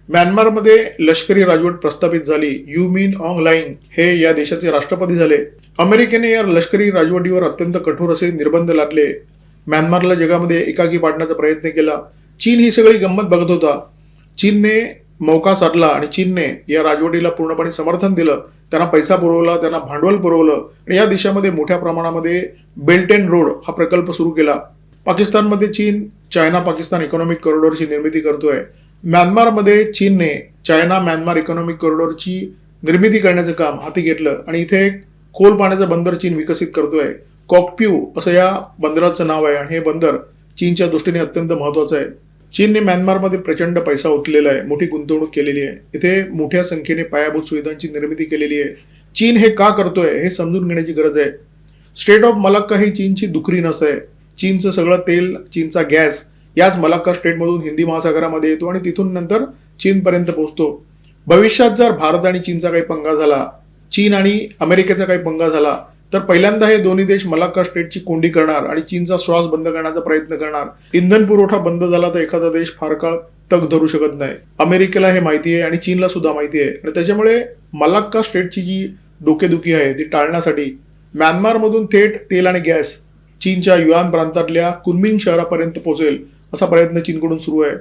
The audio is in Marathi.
म्यानमारमध्ये लष्करी राजवट प्रस्थापित झाली. यू मिन ऑंग लाईंग हे या देशाचे राष्ट्रपती झाले. अमेरिकेने या लष्करी राजवटीवर अत्यंत कठोर असे निर्बंध लादले. म्यानमारला जगामध्ये एकाकी पाडण्याचा प्रयत्न केला. चीन ही सगळी गंमत बघत होता. चीनने मौका साधला आणि चीनने या राजवटीला पूर्णपणे समर्थन दिलं. त्यांना पैसा पुरवला, त्यांना भांडवल पुरवलं आणि या देशामध्ये मोठ्या प्रमाणामध्ये बेल्ट अँड रोड हा प्रकल्प सुरू केला. पाकिस्तानमध्ये चीन चायना पाकिस्तान इकॉनॉमिक कॉरिडॉरची निर्मिती करतोय. म्यानमारमध्ये चीनने चायना म्यानमार इकॉनॉमिक कॉरिडॉरची निर्मिती करण्याचं काम हाती घेतलं आणि इथे एक खोल पाण्याचं बंदर चीन विकसित करतोय. कॉकप्यू असं या बंदराचं नाव आहे आणि हे बंदर चीनच्या दृष्टीने अत्यंत महत्वाचं आहे. चीनने म्यानमारमध्ये प्रचंड पैसा ओतलेला आहे, मोठी गुंतवणूक केलेली आहे. इथे मोठ्या संख्येने पायाभूत सुविधांची निर्मिती केलेली आहे. चीन हे का करतोय हे समजून घेण्याची गरज आहे. स्टेट ऑफ मलाक्का ही चीनची दुखरी नस आहे. चीनचं सगळं तेल, चीनचा गॅस याच मलाक्का स्टेटमधून हिंदी महासागरामध्ये येतो आणि तिथून नंतर चीनपर्यंत पोहोचतो. भविष्यात जर भारत आणि चीनचा काही पंगा झाला, चीन आणि अमेरिकेचा काही पंगा झाला, तर पहिल्यांदा हे दोन्ही देश मलाक्का स्टेटची कोंडी करणार आणि चीनचा श्वास बंद करण्याचा प्रयत्न करणार. इंधन पुरवठा बंद झाला तर एखादा देश फार काळ तग धरू शकत नाही. अमेरिकेला हे माहिती आहे आणि चीनला सुद्धा माहिती आहे आणि त्याच्यामुळे मलाक्का स्टेटची जी डोकेदुखी आहे ती टाळण्यासाठी म्यानमारमधून थेट तेल आणि गॅस चीनच्या युआन प्रांतातल्या कुनमिंग शहरापर्यंत पोहोचेल असा प्रयत्न चीनकडून सुरू आहे.